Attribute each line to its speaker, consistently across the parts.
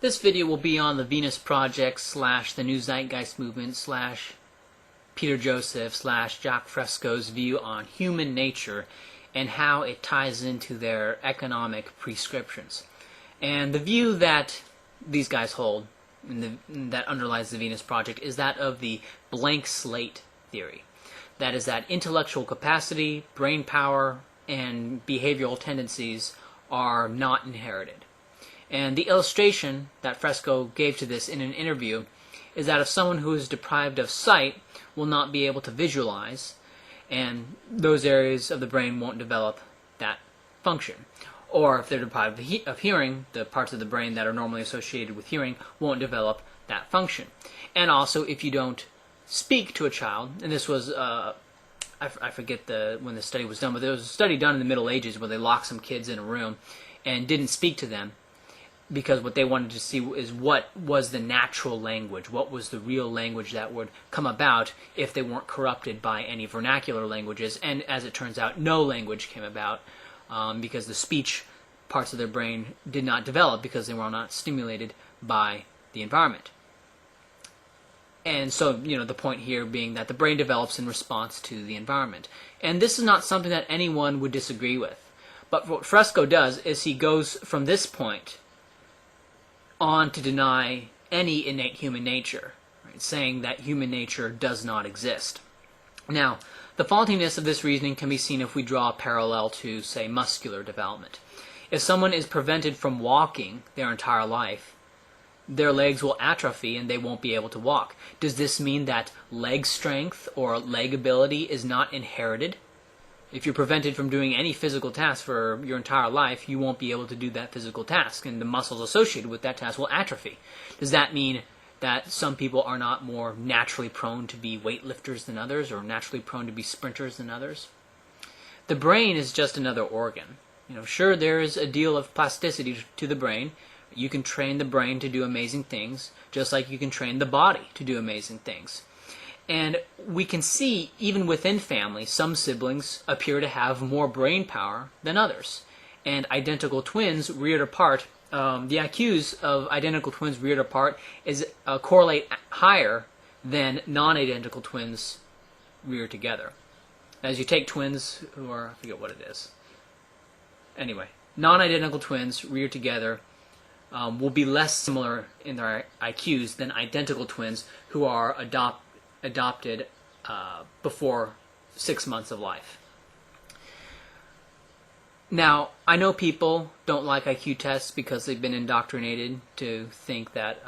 Speaker 1: This video will be on the Venus Project / the New Zeitgeist Movement / Peter Joseph / Jacques Fresco's view on human nature and how it ties into their economic prescriptions. And the view that these guys hold, and that underlies the Venus Project, is that of the blank slate theory. That is that intellectual capacity, brain power, and behavioral tendencies are not inherited. And the illustration that Fresco gave to this in an interview is that of someone who is deprived of sight will not be able to visualize, and those areas of the brain won't develop that function. Or if they're deprived of hearing, the parts of the brain that are normally associated with hearing won't develop that function. And also, if you don't speak to a child, and this was, I forget when the study was done, but there was a study done in the Middle Ages where they locked some kids in a room and didn't speak to them, because what they wanted to see is what was the natural language, what was the real language that would come about if they weren't corrupted by any vernacular languages. And as it turns out, no language came about because the speech parts of their brain did not develop because they were not stimulated by the environment. And so, the point here being that the brain develops in response to the environment. And this is not something that anyone would disagree with. But what Fresco does is he goes from this point on to deny any innate human nature, right, saying that human nature does not exist. Now, the faultiness of this reasoning can be seen if we draw a parallel to, say, muscular development. If someone is prevented from walking their entire life, their legs will atrophy and they won't be able to walk. Does this mean that leg strength or leg ability is not inherited? If you're prevented from doing any physical task for your entire life, you won't be able to do that physical task, and the muscles associated with that task will atrophy. Does that mean that some people are not more naturally prone to be weightlifters than others, or naturally prone to be sprinters than others? The brain is just another organ. Sure, there is a deal of plasticity to the brain. You can train the brain to do amazing things, just like you can train the body to do amazing things. And we can see, even within families, some siblings appear to have more brain power than others. And identical twins reared apart, the IQs of identical twins reared apart correlate higher than non-identical twins reared together. As you take twins who are, I forget what it is. Anyway, non-identical twins reared together will be less similar in their IQs than identical twins who are adopted before 6 months of life. Now, I know people don't like IQ tests because they've been indoctrinated to think that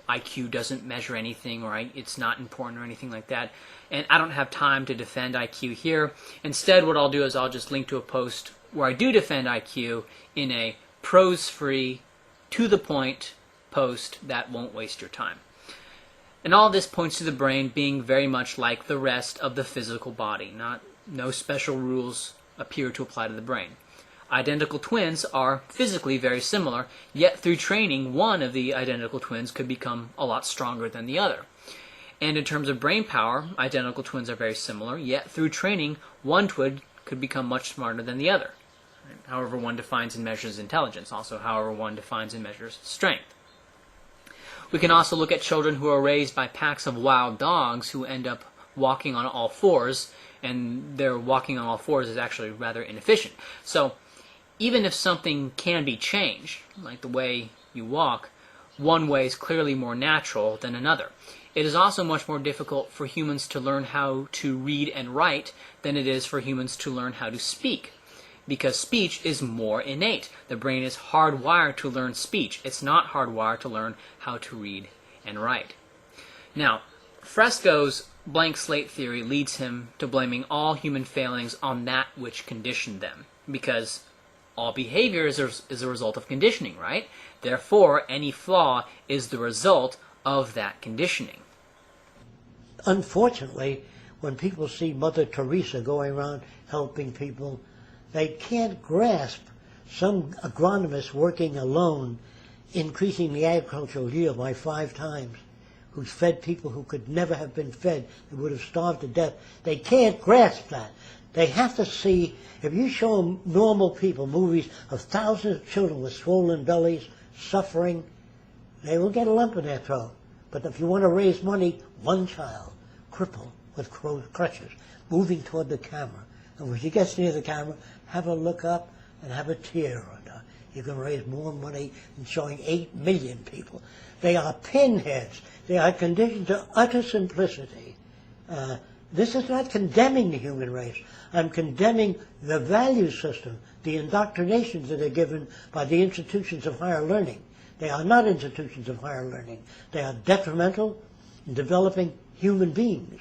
Speaker 1: IQ doesn't measure anything, or it's not important or anything like that. And I don't have time to defend IQ here. Instead, what I'll do is I'll just link to a post where I do defend IQ in a prose-free, to-the-point post that won't waste your time. And all this points to the brain being very much like the rest of the physical body. No special rules appear to apply to the brain. Identical twins are physically very similar, yet through training, one of the identical twins could become a lot stronger than the other. And in terms of brain power, identical twins are very similar, yet through training, one twin could become much smarter than the other. However one defines and measures intelligence, also however one defines and measures strength. We can also look at children who are raised by packs of wild dogs who end up walking on all fours, and their walking on all fours is actually rather inefficient. So even if something can be changed, like the way you walk, one way is clearly more natural than another. It is also much more difficult for humans to learn how to read and write than it is for humans to learn how to speak, because speech is more innate. The brain is hardwired to learn speech. It's not hardwired to learn how to read and write. Now, Fresco's blank slate theory leads him to blaming all human failings on that which conditioned them, because all behavior is a result of conditioning, right? Therefore, any flaw is the result of that conditioning.
Speaker 2: Unfortunately, when people see Mother Teresa going around helping people, they can't grasp some agronomist working alone, increasing the agricultural yield by 5 times, who's fed people who could never have been fed, who would have starved to death. They can't grasp that. They have to see, if you show them normal people, movies of thousands of children with swollen bellies, suffering, they will get a lump in their throat. But if you want to raise money, one child, crippled with crutches, moving toward the camera. And when she gets near the camera, have her look up and have a tear on her. You can raise more money than showing 8 million people. They are pinheads. They are conditioned to utter simplicity. This is not condemning the human race. I'm condemning the value system, the indoctrinations that are given by the institutions of higher learning. They are not institutions of higher learning. They are detrimental in developing human beings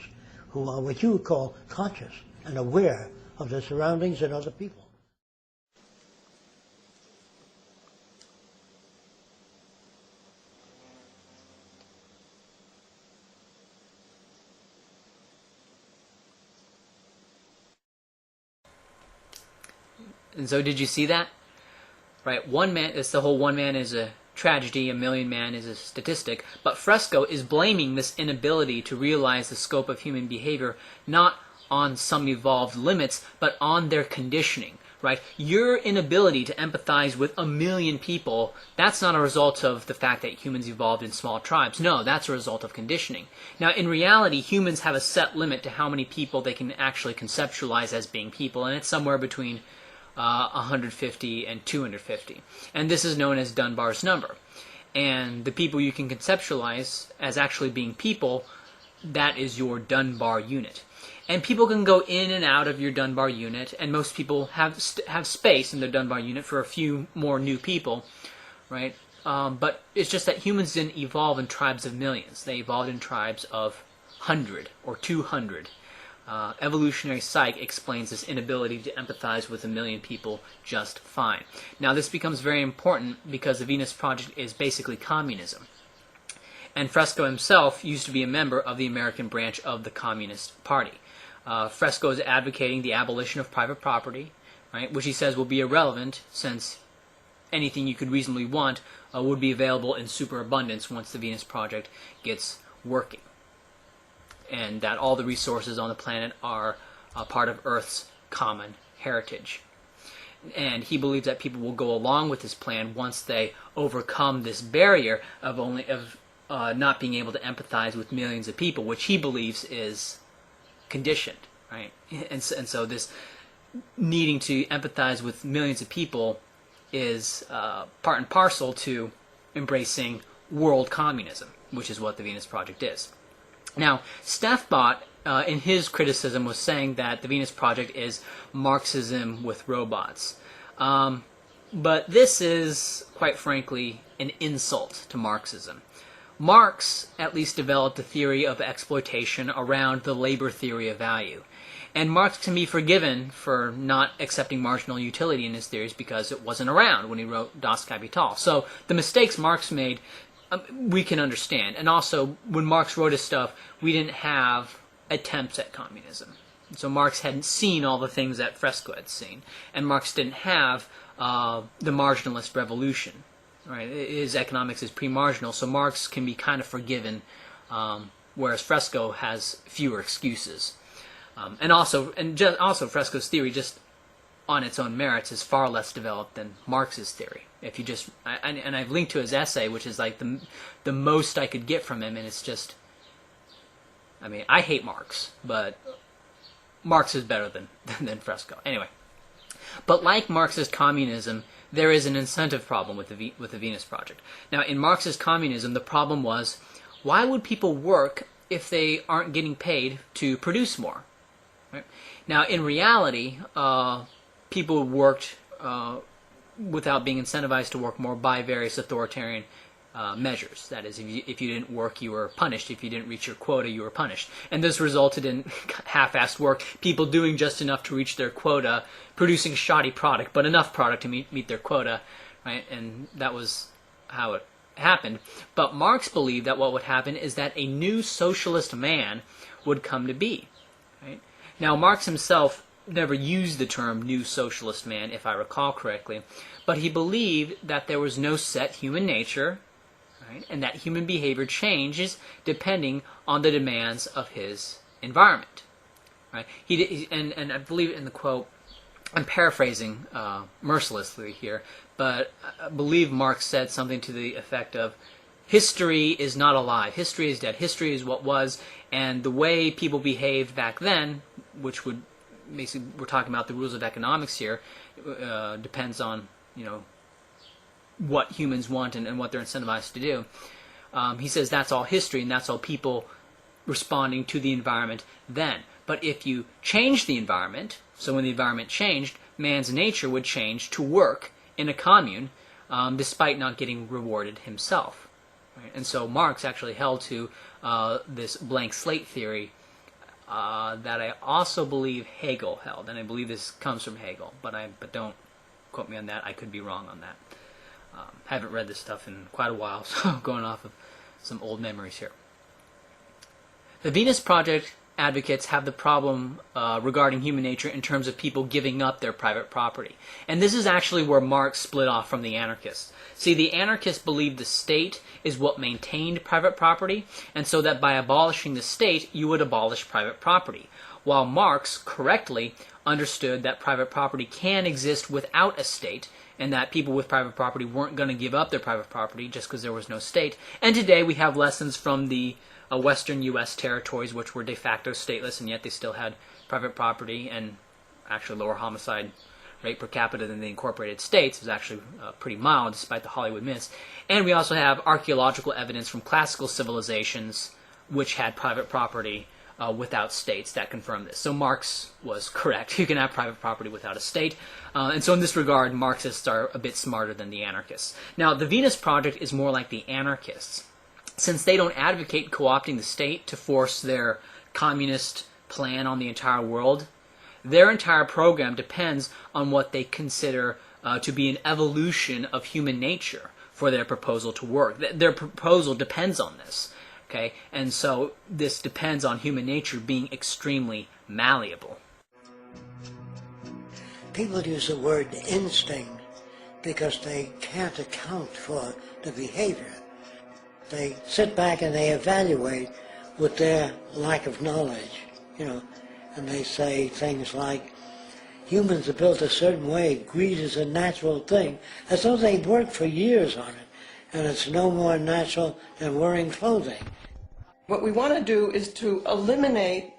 Speaker 2: who are what you would call conscious and aware of their surroundings and other people.
Speaker 1: And so did you see that? Right, one man, it's the whole one man is a tragedy, a million man is a statistic, but Fresco is blaming this inability to realize the scope of human behavior not on some evolved limits, but on their conditioning, right? Your inability to empathize with a million people, that's not a result of the fact that humans evolved in small tribes. No, that's a result of conditioning. Now, in reality, humans have a set limit to how many people they can actually conceptualize as being people, and it's somewhere between 150 and 250. And this is known as Dunbar's number. And the people you can conceptualize as actually being people, that is your Dunbar unit. And people can go in and out of your Dunbar unit, and most people have space in their Dunbar unit for a few more new people, right? But it's just that humans didn't evolve in tribes of millions. They evolved in tribes of 100 or 200. Evolutionary psych explains this inability to empathize with a million people just fine. Now this becomes very important because the Venus Project is basically communism. And Fresco himself used to be a member of the American branch of the Communist Party. Fresco is advocating the abolition of private property, right, which he says will be irrelevant since anything you could reasonably want would be available in superabundance once the Venus Project gets working. And that all the resources on the planet are a part of Earth's common heritage. And he believes that people will go along with this plan once they overcome this barrier of not being able to empathize with millions of people, which he believes is conditioned, right? And so this needing to empathize with millions of people is part and parcel to embracing world communism, which is what the Venus Project is. Now, Steffbot, in his criticism, was saying that the Venus Project is Marxism with robots. But this is, quite frankly, an insult to Marxism. Marx at least developed a theory of exploitation around the labor theory of value. And Marx can be forgiven for not accepting marginal utility in his theories because it wasn't around when he wrote Das Kapital. So the mistakes Marx made, we can understand. And also, when Marx wrote his stuff, we didn't have attempts at communism. So Marx hadn't seen all the things that Fresco had seen. And Marx didn't have the marginalist revolution. Right? His economics is pre-marginal, so Marx can be kind of forgiven, whereas Fresco has fewer excuses. And also Fresco's theory, just on its own merits, is far less developed than Marx's theory. If you just, and I've linked to his essay, which is like the most I could get from him, and it's just, I mean, I hate Marx, but Marx is better than Fresco. Anyway, but like Marxist communism, there is an incentive problem with the Venus Project. Now, in Marxist communism, the problem was, why would people work if they aren't getting paid to produce more? Right? Now, in reality, people worked without being incentivized to work more by various authoritarian measures. That is, if you didn't work, you were punished. If you didn't reach your quota, you were punished. And this resulted in half-assed work, people doing just enough to reach their quota, producing a shoddy product, but enough product to meet their quota, right? And that was how it happened. But Marx believed that what would happen is that a new socialist man would come to be, right? Now, Marx himself never used the term new socialist man, if I recall correctly, but he believed that there was no set human nature, right, and that human behavior changes depending on the demands of his environment. Right? And I believe in the quote, I'm paraphrasing mercilessly here, but I believe Marx said something to the effect of, history is not alive. History is dead. History is what was, and the way people behaved back then, which would basically, we're talking about the rules of economics here, depends on, what humans want and what they're incentivized to do. He says that's all history, and that's all people responding to the environment then. But if you change the environment, so when the environment changed, man's nature would change to work in a commune, despite not getting rewarded himself. Right? And so Marx actually held to this blank slate theory that I also believe Hegel held, and I believe this comes from Hegel, but don't quote me on that. I could be wrong on that. Haven't read this stuff in quite a while, so I'm going off of some old memories here. The Venus Project advocates have the problem regarding human nature in terms of people giving up their private property. And this is actually where Marx split off from the anarchists. See, the anarchists believed the state is what maintained private property, and so that by abolishing the state, you would abolish private property. While Marx correctly understood that private property can exist without a state, and that people with private property weren't going to give up their private property just because there was no state. And today we have lessons from the western U.S. territories, which were de facto stateless, and yet they still had private property, and actually lower homicide rate per capita than the incorporated states. Is actually pretty mild despite the Hollywood myths. And we also have archaeological evidence from classical civilizations which had private property without states that confirm this. So Marx was correct. You can have private property without a state. And so in this regard, Marxists are a bit smarter than the anarchists. Now, the Venus Project is more like the anarchists. Since they don't advocate co-opting the state to force their communist plan on the entire world, their entire program depends on what they consider to be an evolution of human nature for their proposal to work. Their proposal depends on this. Okay, and so this depends on human nature being extremely malleable.
Speaker 2: People use the word instinct because they can't account for the behavior. They sit back and they evaluate with their lack of knowledge, and they say things like, humans are built a certain way, greed is a natural thing, as though they've worked for years on it. And it's no more natural than wearing clothing.
Speaker 3: What we want to do is to eliminate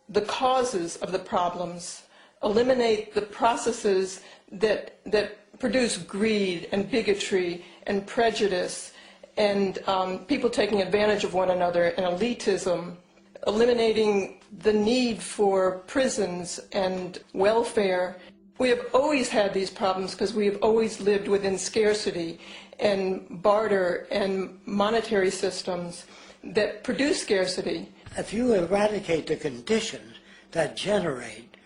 Speaker 3: the causes of the problems, eliminate the processes that produce greed and bigotry and prejudice and people taking advantage of one another and elitism, eliminating the need for prisons and welfare. We have always had these problems because we have always lived within scarcity and barter and monetary systems that produce scarcity.
Speaker 2: If you eradicate the conditions that generate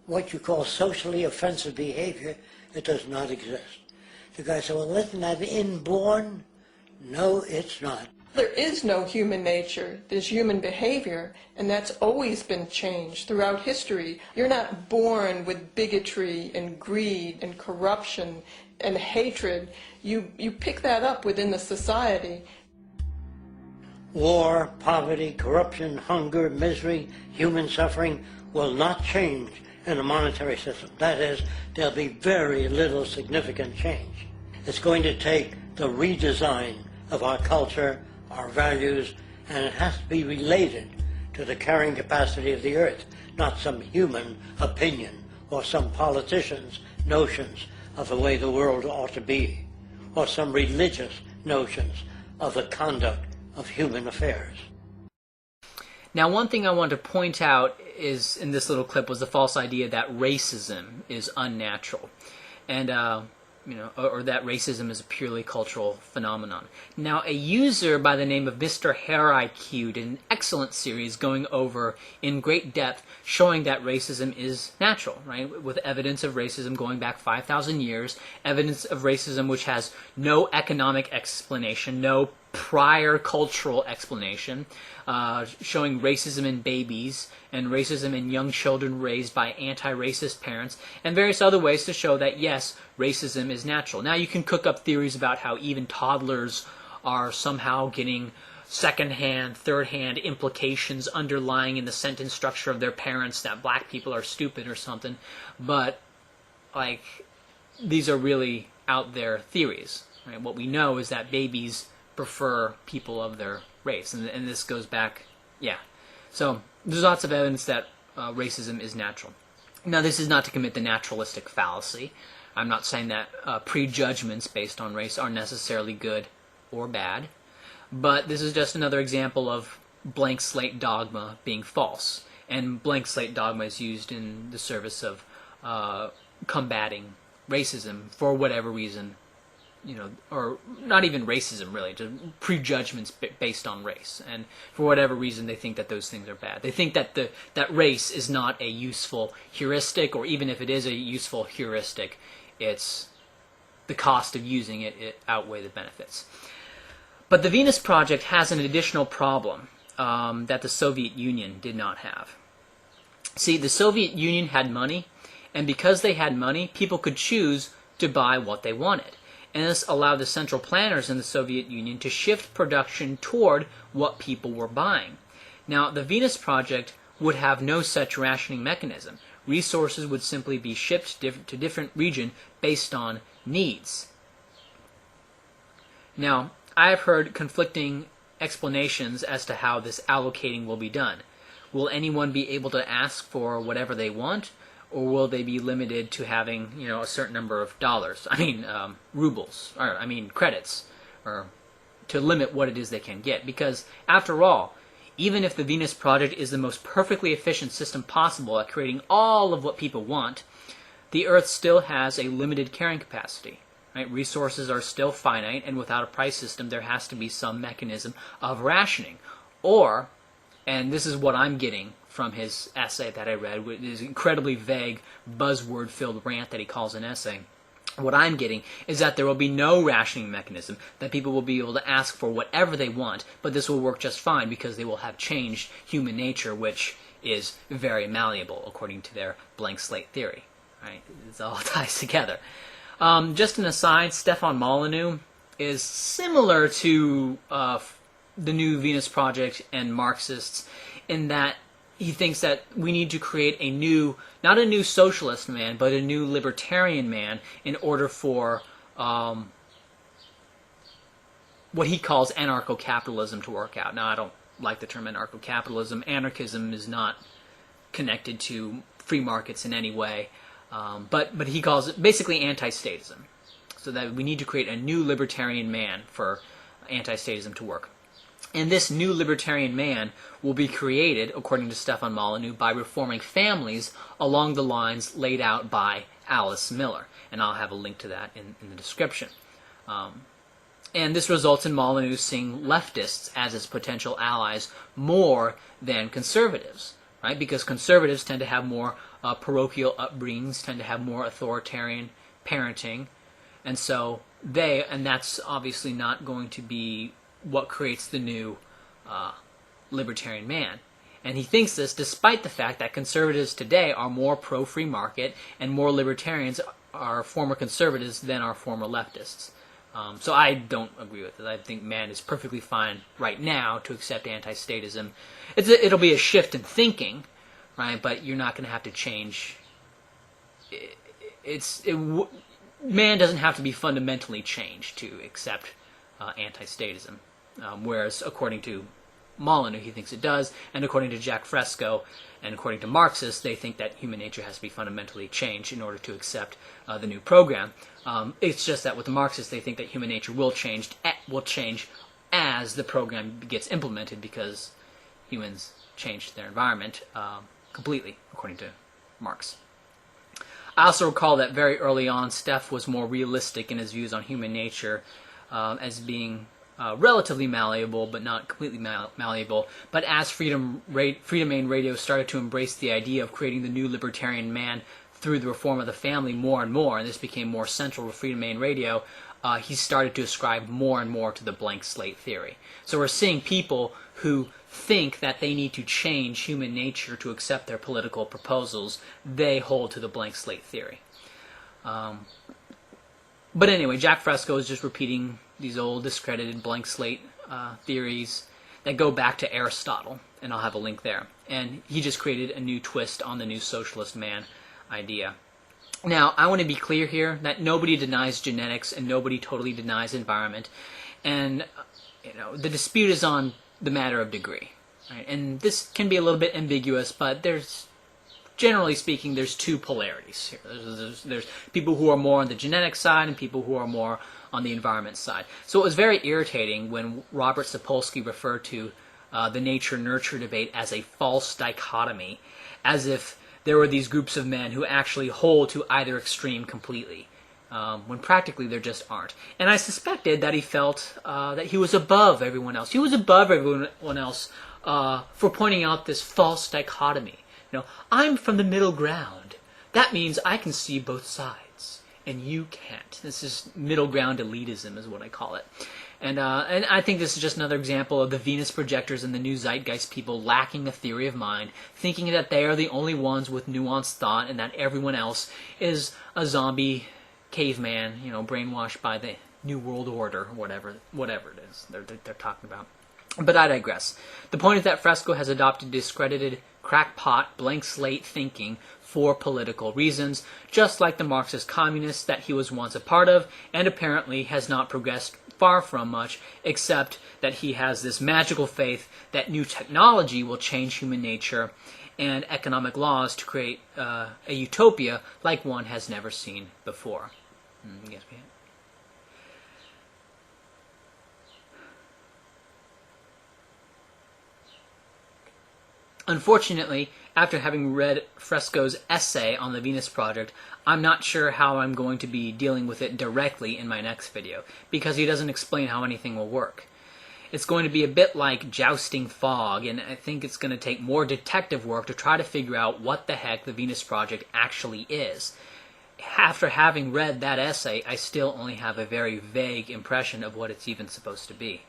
Speaker 2: what you call socially offensive behavior, it does not exist. The guy said, well, isn't that inborn? No, it's not.
Speaker 3: There is no human nature. There's human behavior, and that's always been changed throughout history. You're not born with bigotry and greed and corruption and hatred. You pick that up within the society.
Speaker 2: War, poverty, corruption, hunger, misery, human suffering will not change in a monetary system. That is, there'll be very little significant change. It's going to take the redesign of our culture, our values, and it has to be related to the carrying capacity of the earth, not some human opinion or some politician's notions of the way the world ought to be, or some religious notions of the conduct of human affairs.
Speaker 1: Now, one thing I want to point out is, in this little clip, was the false idea that racism is unnatural, and or that racism is a purely cultural phenomenon. Now, a user by the name of Mr. Hair IQ did an excellent series going over in great depth showing that racism is natural, right? With evidence of racism going back 5,000 years, evidence of racism which has no economic explanation, no prior cultural explanation, showing racism in babies and racism in young children raised by anti-racist parents, and various other ways to show that, yes, racism is natural. Now, you can cook up theories about how even toddlers are somehow getting second-hand, third-hand implications underlying in the sentence structure of their parents that black people are stupid or something, but, these are really out there theories. Right? What we know is that babies prefer people of their race. And this goes back, yeah. So there's lots of evidence that racism is natural. Now, this is not to commit the naturalistic fallacy. I'm not saying that prejudgments based on race are necessarily good or bad, but this is just another example of blank slate dogma being false. And blank slate dogma is used in the service of combating racism for whatever reason, or not even racism really, just prejudgments based on race. And for whatever reason, they think that those things are bad. They think that that race is not a useful heuristic, or even if it is a useful heuristic, it's the cost of using it outweigh the benefits. But the Venus Project has an additional problem that the Soviet Union did not have. See, the Soviet Union had money, and because they had money, people could choose to buy what they wanted. And this allowed the central planners in the Soviet Union to shift production toward what people were buying. Now, the Venus Project would have no such rationing mechanism. Resources would simply be shipped to different regions based on needs. Now, I have heard conflicting explanations as to how this allocating will be done. Will anyone be able to ask for whatever they want, or will they be limited to having, a certain number of dollars? Rubles, or credits, or to limit what it is they can get. Because, after all, even if the Venus Project is the most perfectly efficient system possible at creating all of what people want, the Earth still has a limited carrying capacity. Right? Resources are still finite, and without a price system, there has to be some mechanism of rationing. Or, and this is what I'm getting from his essay that I read, his incredibly vague, buzzword-filled rant that he calls an essay, what I'm getting is that there will be no rationing mechanism, that people will be able to ask for whatever they want, but this will work just fine because they will have changed human nature, which is very malleable, according to their blank slate theory. Right? It all ties together. Just an aside, Stefan Molyneux is similar to the new Venus Project and Marxists in that he thinks that we need to create a new, not a new socialist man, but a new libertarian man in order for what he calls anarcho-capitalism to work out. Now, I don't like the term anarcho-capitalism. Anarchism is not connected to free markets in any way. But he calls it basically anti-statism. So that we need to create a new libertarian man for anti-statism to work. And this new libertarian man will be created, according to Stefan Molyneux, by reforming families along the lines laid out by Alice Miller. And I'll have a link to that in the description. And this results in Molyneux seeing leftists as his potential allies more than conservatives. Right? Because conservatives tend to have more parochial upbringings, tend to have more authoritarian parenting, and so and that's obviously not going to be what creates the new libertarian man. And he thinks this despite the fact that conservatives today are more pro-free market and more libertarians are former conservatives than are former leftists. So I don't agree with it. I think man is perfectly fine right now to accept anti-statism. It'll be a shift in thinking, right? But you're not going to have to change. Man doesn't have to be fundamentally changed to accept anti-statism. Whereas according to Molyneux, he thinks it does, and according to Jack Fresco, and according to Marxists, they think that human nature has to be fundamentally changed in order to accept the new program. It's just that with the Marxists, they think that human nature will change as the program gets implemented because humans changed their environment completely, according to Marx. I also recall that very early on, Steph was more realistic in his views on human nature as being relatively malleable, but not completely malleable. But as Freedom Main Radio started to embrace the idea of creating the new libertarian man through the reform of the family more and more, and this became more central to Freedom Main Radio, he started to ascribe more and more to the blank slate theory. So we're seeing people who think that they need to change human nature to accept their political proposals. They hold to the blank slate theory. But anyway, Jack Fresco is just repeating these old discredited blank slate theories that go back to Aristotle, and I'll have a link there. And he just created a new twist on the new socialist man idea. Now, I want to be clear here that nobody denies genetics and nobody totally denies environment. And the dispute is on the matter of degree. Right? And this can be a little bit ambiguous, but generally speaking, there's two polarities here. There's people who are more on the genetic side and people who are more on the environment side. So it was very irritating when Robert Sapolsky referred to the nature-nurture debate as a false dichotomy, as if there were these groups of men who actually hold to either extreme completely, when practically there just aren't. And I suspected that he felt that he was above everyone else. He was above everyone else for pointing out this false dichotomy. I'm from the middle ground. That means I can see both sides, and you can't. This is middle ground elitism is what I call it. And I think this is just another example of the Venus projectors and the new zeitgeist people lacking a theory of mind, thinking that they are the only ones with nuanced thought and that everyone else is a zombie caveman, brainwashed by the New World Order, whatever it is they're talking about. But I digress. The point is that Fresco has adopted discredited, crackpot, blank slate thinking for political reasons, just like the Marxist communists that he was once a part of, and apparently has not progressed far from much, except that he has this magical faith that new technology will change human nature and economic laws to create a utopia like one has never seen before. Yes, we have. Unfortunately, after having read Fresco's essay on the Venus Project, I'm not sure how I'm going to be dealing with it directly in my next video, because he doesn't explain how anything will work. It's going to be a bit like jousting fog, and I think it's going to take more detective work to try to figure out what the heck the Venus Project actually is. After having read that essay, I still only have a very vague impression of what it's even supposed to be.